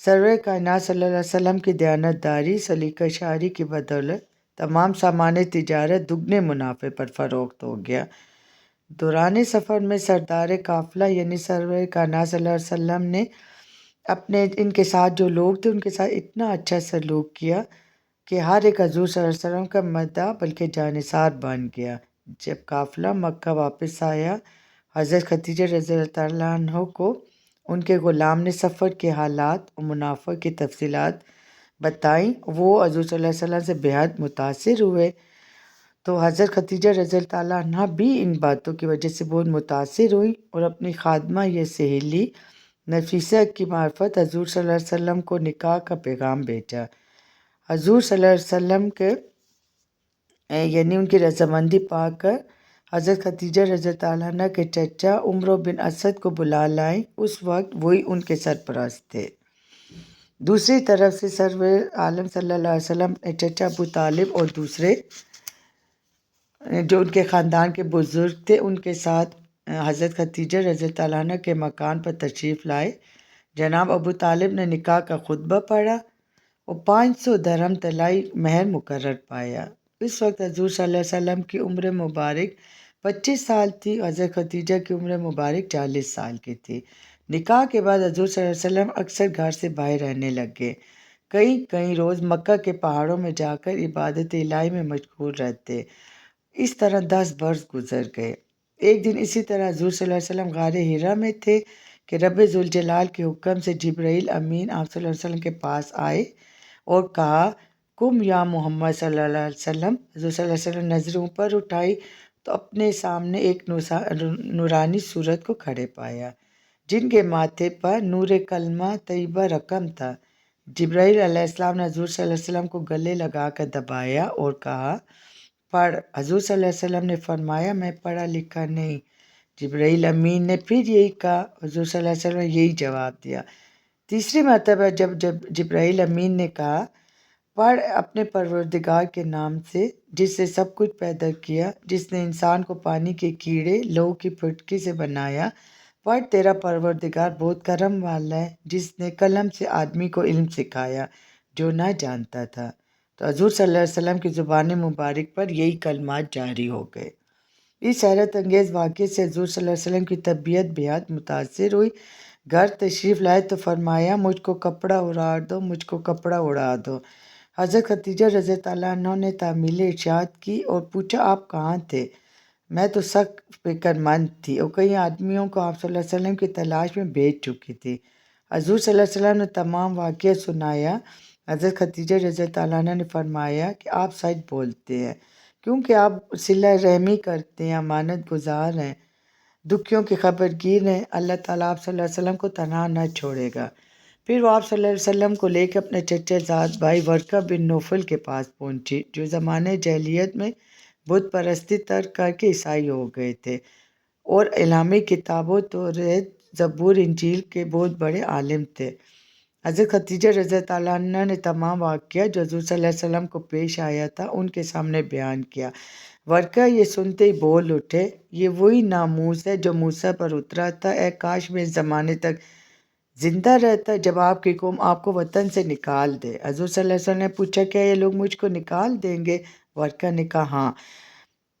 سرور کائنات صلی اللہ علیہ وسلم کی دیانتداری سلیقہ شاعری کی بدولت تمام سامان تجارت دگنے منافع پر فروخت ہو گیا۔ دوران سفر میں سردار قافلہ یعنی سرور کائنات صلی اللہ علیہ وسلم نے اپنے ان کے ساتھ جو لوگ تھے ان کے ساتھ اتنا اچھا سلوک کیا کہ ہر ایک حضور صلی اللہ علیہ وسلم کا مداح بلکہ جانثار بن گیا۔ جب قافلہ مکہ واپس آیا، حضرت خدیجہ رضی اللہ تعالیٰ عنہ کو ان کے غلام نے سفر کے حالات اور منافع کی تفصیلات بتائیں۔ وہ حضور صلی اللہ علیہ وسلم سے بہت متاثر ہوئے، تو حضرت خدیجہ رضی اللہ تعالیٰ عنہ بھی ان باتوں کی وجہ سے بہت متاثر ہوئی اور اپنی خادمہ یا سہیلی نفیسہ کی معرفت حضور صلی اللہ علیہ وسلم کو نکاح کا پیغام بھیجا۔ حضور صلی اللہ علیہ وسلم کے یعنی ان کی رضامندی پا کر حضرت خدیجہ رضی اللہ تعالیٰ عنہ کے چچا عمرو بن اسد کو بلا لائیں۔ اس وقت وہی ان کے سرپرست تھے۔ دوسری طرف سے سرور عالم صلی اللہ علیہ وسلم چچا ابو طالب اور دوسرے جو ان کے خاندان کے بزرگ تھے ان کے ساتھ حضرت خدیجہ رضی اللہ تعالیٰ عنہ کے مکان پر تشریف لائے۔ جناب ابو طالب نے نکاح کا خطبہ پڑھا اور 500 درہم طلائی مہر مقرر پایا۔ اس وقت حضور صلی اللہ علیہ وسلم کی عمر مبارک 25 سال تھی، حضرت خدیجہ کی عمر مبارک 40 سال کی تھی۔ نکاح کے بعد حضور صلی اللہ علیہ وسلم اکثر گھر سے باہر رہنے لگے، کئی روز مکہ کے پہاڑوں میں جا کر عبادت الہی میں مشغول رہتے۔ اس طرح 10 برس گزر گئے۔ ایک دن اسی طرح حضور صلی اللہ علیہ وسلم غار حرا میں تھے کہ رب ذوالجلال کے حکم سے جبرائیل امین آپ صلی اللہ علیہ وسلم کے پاس آئے اور کہا کم یا محمد صلی اللہ علیہ وسلم۔ حضور صلی اللہ علیہ وسلم نے نظریں اوپر اٹھائی تو اپنے سامنے ایک نورانی صورت کو کھڑے پایا جن کے ماتھے پر نور کلمہ طیبہ رقم تھا۔ جبرائیل علیہ السلام نے حضور صلی اللہ علیہ وسلم کو گلے لگا کر دبایا اور کہا پڑھ۔ حضور صلی اللہ علیہ وسلم نے فرمایا میں پڑھا لکھا نہیں۔ جبرائیل امین نے پھر یہی کہا، حضور صلی اللہ علیہ وسلم نے یہی جواب دیا۔ تیسری مرتبہ جب جبرائیل امین نے کہا پڑھ اپنے پروردگار کے نام سے جس نے سب کچھ پیدا کیا، جس نے انسان کو پانی کے کیڑے لہو کی پھٹکی سے بنایا، پڑھ تیرا پروردگار بہت کرم والا ہے جس نے قلم سے آدمی کو علم سکھایا جو نہ جانتا تھا۔ تو حضور صلی اللہ علیہ وسلم کی زبان مبارک پر یہی کلمات جاری ہو گئے۔ اس حیرت انگیز واقعے سے حضور صلی اللہ علیہ وسلم کی طبیعت بہت متاثر ہوئی۔ گھر تشریف لائے تو فرمایا مجھ کو کپڑا اڑا دو، مجھ کو کپڑا اڑا دو۔ حضرت خدیجہ رضی اللہ عنہ نے تعمیل ارشاد کی اور پوچھا آپ کہاں تھے؟ میں تو سخت فکر مند تھی اور کئی آدمیوں کو آپ صلی اللہ علیہ وسلم کی تلاش میں بھیج چکی تھی۔ حضور صلی اللہ علیہ وسلم نے تمام واقعہ سنایا۔ حضرت خدیجہ رضی اللہ عنہ نے فرمایا کہ آپ سچ بولتے ہیں کیونکہ آپ صلہ رحمی کرتے ہیں، امانت گزار ہیں، دکھیوں کی خبر گیر ہیں۔ اللہ تعالیٰ آپ صلی اللہ علیہ وسلم کو تنہا نہ چھوڑے گا۔ پھر وہ آپ صلی اللہ علیہ وسلم کو لے کے اپنے چچا زاد بھائی ورقہ بن نوفل کے پاس پہنچی جو زمانے جاہلیت میں بت پرستی ترک کر کے عیسائی ہو گئے تھے اور الہامی کتابوں توریت زبور انجیل کے بہت بڑے عالم تھے۔ حضرت خدیجہ رضی اللہ عنہ نے تمام واقعہ جو حضور صلی اللہ علیہ وسلم کو پیش آیا تھا ان کے سامنے بیان کیا۔ ورقہ یہ سنتے ہی بول اٹھے یہ وہی ناموس ہے جو موسیٰ پر اترا تھا، اے کاش میں اس زمانے تک زندہ رہتا جب آپ کی قوم آپ کو وطن سے نکال دے۔ حضور صلی اللہ علیہ وسلم نے پوچھا کیا یہ لوگ مجھ کو نکال دیں گے؟ ورقہ نے کہا ہاں،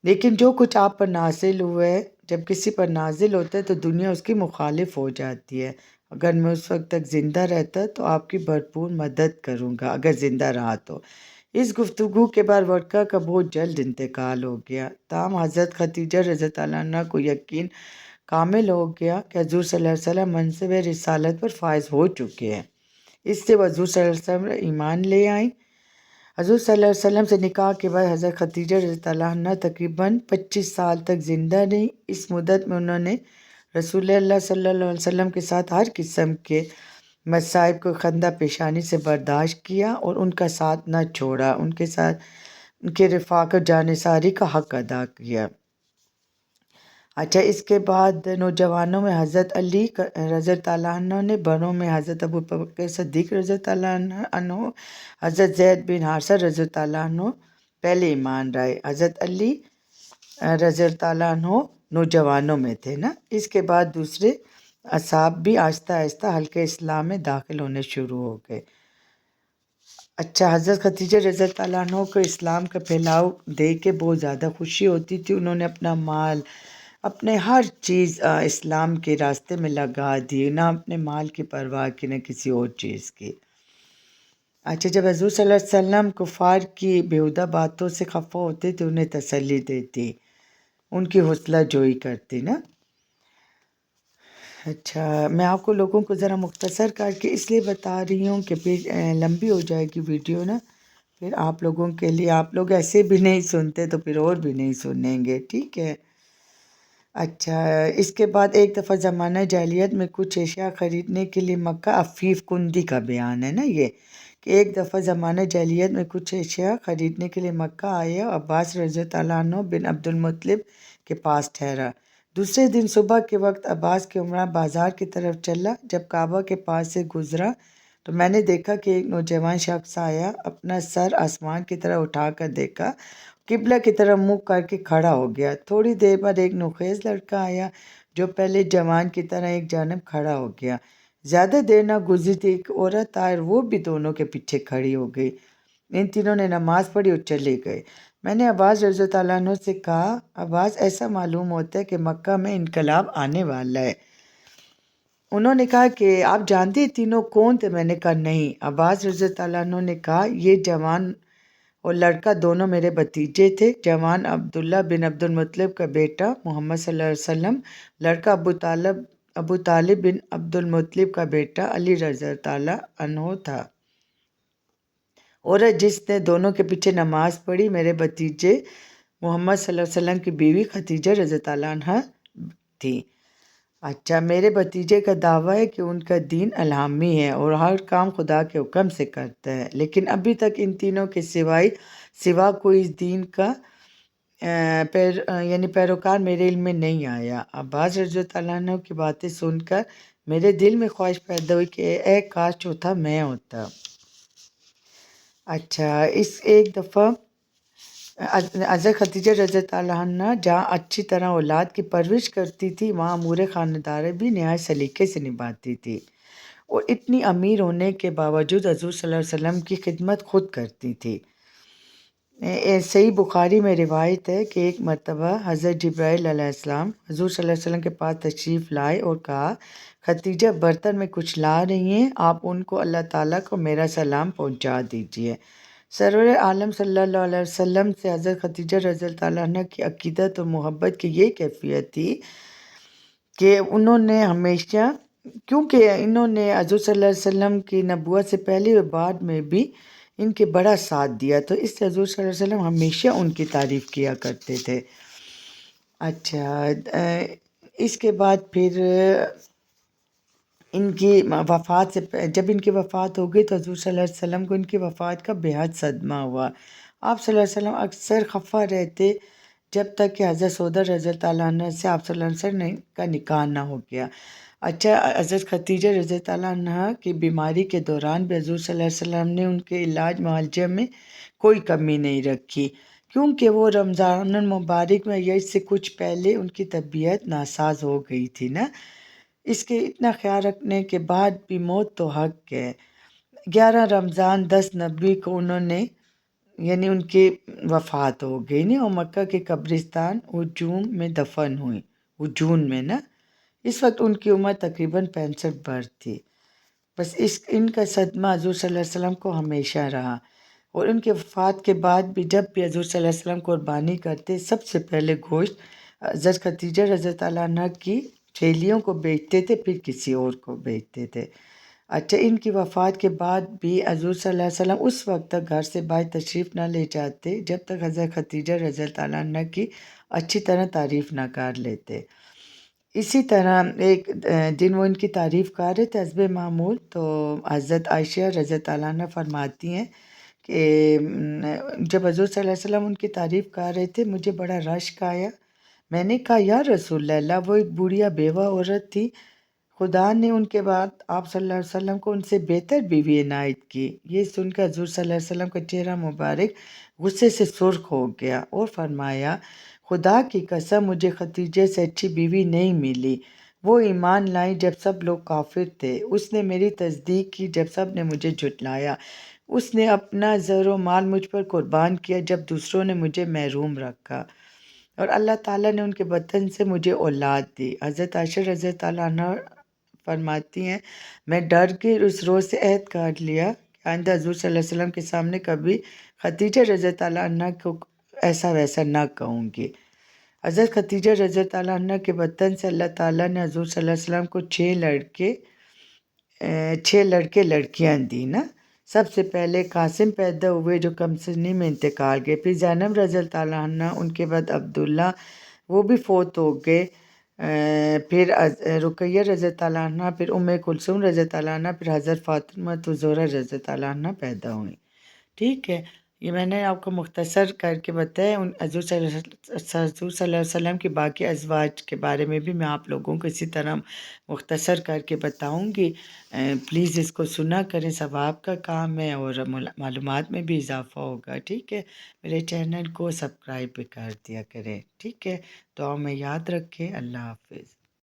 لیکن جو کچھ آپ پر نازل ہوا ہے جب کسی پر نازل ہوتا ہے تو دنیا اس کی مخالف ہو جاتی ہے۔ اگر میں اس وقت تک زندہ رہتا تو آپ کی بھرپور مدد کروں گا اگر زندہ رہا تو۔ اس گفتگو کے بعد ورقہ کا بہت جلد انتقال ہو گیا۔ تاہم حضرت خدیجہ رضی اللہ عنہ کو یقین کامل ہو گیا کہ حضور صلی اللہ علیہ وسلم منصب رسالت پر فائز ہو چکے ہیں۔ اس سے وہ حضور صلی اللہ علیہ وسلم ایمان لے آئیں۔ حضور صلی اللہ علیہ وسلم سے نکاح کے بعد حضرت خدیجہ رضی اللہ عنہ تقریباً 25 سال تک زندہ رہیں۔ اس مدت میں انہوں نے رسول اللہ صلی اللہ علیہ وسلم کے ساتھ ہر قسم کے مصائب کو خندہ پیشانی سے برداشت کیا اور ان کا ساتھ نہ چھوڑا، ان کے ساتھ ان کے رفاقت جانثاری کا حق ادا کیا۔ اچھا، اس کے بعد نوجوانوں میں حضرت علی رضی اللہ عنہ نے، بڑوں میں حضرت ابو بکر صدیق رضی اللہ عنہ، حضرت زید بن حارثہ رضی اللہ عنہ پہلے ایمان لائے۔ حضرت علی رضی اللہ عنہ نوجوانوں میں تھے نا۔ اس کے بعد دوسرے اصحاب بھی آہستہ آہستہ حلقہ اسلام میں داخل ہونے شروع ہو گئے۔ اچھا، حضرت خدیجہ رضی اللہ عنہ کو اسلام کا پھیلاؤ دیکھ کے بہت زیادہ خوشی ہوتی تھی۔ انہوں نے اپنا مال، اپنے ہر چیز اسلام کے راستے میں لگا دی، نہ اپنے مال کی پرواہ کی نہ کسی اور چیز کی۔ اچھا، جب حضور صلی اللہ علیہ وسلم کفار کی بیہودہ باتوں سے خفا ہوتے تھے، انہیں تسلی دیتی، ان کی حوصلہ جوئی کرتی نا۔ اچھا، میں آپ کو لوگوں کو ذرا مختصر کر کے اس لیے بتا رہی ہوں کہ پھر لمبی ہو جائے گی ویڈیو نا، پھر آپ لوگوں کے لیے، آپ لوگ ایسے بھی نہیں سنتے تو پھر اور بھی نہیں سنیں گے، ٹھیک ہے۔ اچھا، اس کے بعد ایک دفعہ زمانہ جاہلیت میں کچھ اشیاء خریدنے کے لیے مکہ، عفیف کندی کا بیان ہے نا یہ، کہ ایک دفعہ زمانہ جاہلیت میں کچھ اشیاء خریدنے کے لیے مکہ آیا، عباس رضی اللہ عنہ بن عبد المطلب کے پاس ٹھہرا۔ دوسرے دن صبح کے وقت عباس کی عمرہ بازار کی طرف چلا۔ جب کعبہ کے پاس سے گزرا تو میں نے دیکھا کہ ایک نوجوان شخص آیا، اپنا سر آسمان کی طرف اٹھا کر دیکھا، قبلہ کی طرف منہ کر کے کھڑا ہو گیا۔ تھوڑی دیر بعد ایک نوخیز لڑکا آیا جو پہلے جوان کی طرح ایک جانب کھڑا ہو گیا۔ زیادہ دیر نہ گزری تھی، ایک عورت آئی اور وہ بھی دونوں کے پیچھے کھڑی ہو گئی۔ ان تینوں نے نماز پڑھی اور چلے گئے۔ میں نے عباس رضی اللہ عنہ سے کہا، عباس، ایسا معلوم ہوتا ہے کہ مکہ میں انقلاب آنے والا ہے۔ انہوں نے کہا کہ آپ جانتے ہیں تینوں کون تھے؟ میں نے کہا نہیں۔ عباس رضی اللہ عنہ نے کہا، یہ جوان اور لڑکا دونوں میرے بھتیجے تھے۔ جوان عبداللہ بن عبد المطلب کا بیٹا محمد صلی اللہ علیہ وسلم، لڑکا ابو طالب بن عبد المطلب کا بیٹا علی رضی اللہ عنہ تھا۔ عورت جس نے دونوں کے پیچھے نماز پڑھی میرے بھتیجے محمد صلی اللہ علیہ وسلم کی بیوی خدیجہ رضی اللہ عنہ تھی۔ اچھا، میرے بھتیجے کا دعویٰ ہے کہ ان کا دین الہامی ہے اور ہر کام خدا کے حکم سے کرتا ہے، لیکن ابھی تک ان تینوں کے سوا کوئی اس دین کا پیروکار میرے علم میں نہیں آیا۔ عباس رضی اللہ عنہ کی باتیں سن کر میرے دل میں خواہش پیدا ہوئی کہ اے کاش جو تھا میں ہوتا۔ اچھا، ایک دفعہ حضرت خدیجہ رضی اللہ عنہ جہاں اچھی طرح اولاد کی پرورش کرتی تھی، وہاں امور خانداری بھی نہایت سلیقے سے نبھاتی تھی، اور اتنی امیر ہونے کے باوجود حضور صلی اللہ علیہ وسلم کی خدمت خود کرتی تھی۔ صحیح بخاری میں روایت ہے کہ ایک مرتبہ حضرت جبرائیل علیہ السلام حضور صلی اللہ علیہ وسلم کے پاس تشریف لائے اور کہا، خدیجہ برتن میں کچھ لا رہی ہیں، آپ ان کو اللہ تعالیٰ کو میرا سلام پہنچا دیجیے۔ سرور عالم صلی اللہ علیہ وسلم سے حضرت خدیجہ رضی اللہ عنہ کی عقیدت اور محبت کی یہ کیفیت تھی کہ کیونکہ انہوں نے حضور صلی اللہ علیہ وسلم کی نبوت سے پہلے اور بعد میں بھی ان کے بڑا ساتھ دیا، تو اس سے حضور صلی اللہ علیہ وسلم ہمیشہ ان کی تعریف کیا کرتے تھے۔ اچھا، اس کے بعد پھر ان کی وفات سے جب ان کی وفات ہو گئی تو حضور صلی اللہ علیہ وسلم کو ان کی وفات کا بے حد صدمہ ہوا۔ آپ صلی اللہ علیہ وسلم اکثر خفا رہتے جب تک کہ حضرت سودا رضی اللہ عنہ سے آپ صلی اللہ علیہ وسلم کا نکاح نہ ہو گیا۔ اچھا، حضرت خدیجہ رضی اللہ عنہ کی بیماری کے دوران بھی حضور صلی اللہ علیہ وسلم نے ان کے علاج معالجے میں کوئی کمی نہیں رکھی، کیونکہ وہ رمضان المبارک میں یا اس سے کچھ پہلے ان کی طبیعت ناساز ہو گئی تھی نا۔ اس کے اتنا خیال رکھنے کے بعد بھی موت تو حق ہے۔ 11 رمضان 10 نبی کو ان کی وفات ہو گئی نہیں، اور مکہ کے قبرستان ہجوم میں دفن ہوئی، ہجون میں نا۔ اس وقت ان کی عمر تقریباً 65 برس تھی۔ بس ان کا صدمہ حضور صلی اللہ علیہ وسلم کو ہمیشہ رہا، اور ان کے وفات کے بعد بھی جب بھی حضور صلی اللہ علیہ وسلم قربانی کرتے، سب سے پہلے گوشت حضرت خدیجہ رضی اللہ عنہ کی چیلیوں کو بیچتے تھے، پھر کسی اور کو بیچتے تھے۔ اچھا، ان کی وفات کے بعد بھی حضور صلی اللہ علیہ وسلم اس وقت تک گھر سے باہر تشریف نہ لے جاتے جب تک حضرت خدیجہ رضی اللہ عنہ کی اچھی طرح تعریف نہ کر لیتے۔ اسی طرح ایک دن وہ ان کی تعریف کر رہے تھے حسب معمول، تو حضرت عائشہ رضی اللہ عنہ فرماتی ہیں کہ جب حضور صلی اللہ علیہ وسلم ان کی تعریف کر رہے تھے، مجھے بڑا رشک آیا۔ میں نے کہا، یا رسول اللہ، وہ ایک بوڑھیا بیوہ عورت تھی، خدا نے ان کے بعد آپ صلی اللہ علیہ وسلم کو ان سے بہتر بیوی عنایت کی۔ یہ سن کر حضور صلی اللہ علیہ وسلم کا چہرہ مبارک غصے سے سرخ ہو گیا اور فرمایا، خدا کی قسم، مجھے خدیجہ سے اچھی بیوی نہیں ملی۔ وہ ایمان لائی جب سب لوگ کافر تھے، اس نے میری تصدیق کی جب سب نے مجھے جھٹلایا، اس نے اپنا زر و مال مجھ پر قربان کیا جب دوسروں نے مجھے محروم رکھا، اور اللہ تعالیٰ نے ان کے بطن سے مجھے اولاد دی۔ حضرت عائشہ رضی اللہ تعالیٰ عنہ فرماتی ہیں، میں ڈر کے اس روز سے عہد کر لیا کہ آئندہ حضور صلی اللہ علیہ وسلم کے سامنے کبھی خدیجہ رضی اللہ تعالیٰ عنہ کو ایسا ویسا نہ کہوں گی۔ حضرت خدیجہ رضی اللہ تعالیٰ عنہ کے بطن سے اللہ تعالیٰ نے حضور صلی اللہ علیہ وسلم کو 6 لڑکیاں دی نا۔ سب سے پہلے قاسم پیدا ہوئے جو کم سنی میں انتقال گئے، پھر زینب رضی اللہ تعالیٰ عنہ، ان کے بعد عبداللہ وہ بھی فوت ہو گئے، پھر رقیہ رضی اللہ تعالیٰ عنہ، پھر کلثوم رضی اللہ تعالیٰ عنہ، پھر حضرت فاطمہ زہرا رضی اللہ تعالیٰ عنہ پیدا ہوئیں۔ ٹھیک ہے، یہ میں نے آپ کو مختصر کر کے بتایا۔ حضور صلی اللہ علیہ وسلم کی باقی ازواج کے بارے میں بھی میں آپ لوگوں کو اسی طرح مختصر کر کے بتاؤں گی۔ پلیز اس کو سنا کریں، ثواب کا کام ہے اور معلومات میں بھی اضافہ ہوگا۔ ٹھیک ہے، میرے چینل کو سبسکرائب بھی کر دیا کریں۔ ٹھیک ہے، دعاؤں میں یاد رکھیں۔ اللہ حافظ۔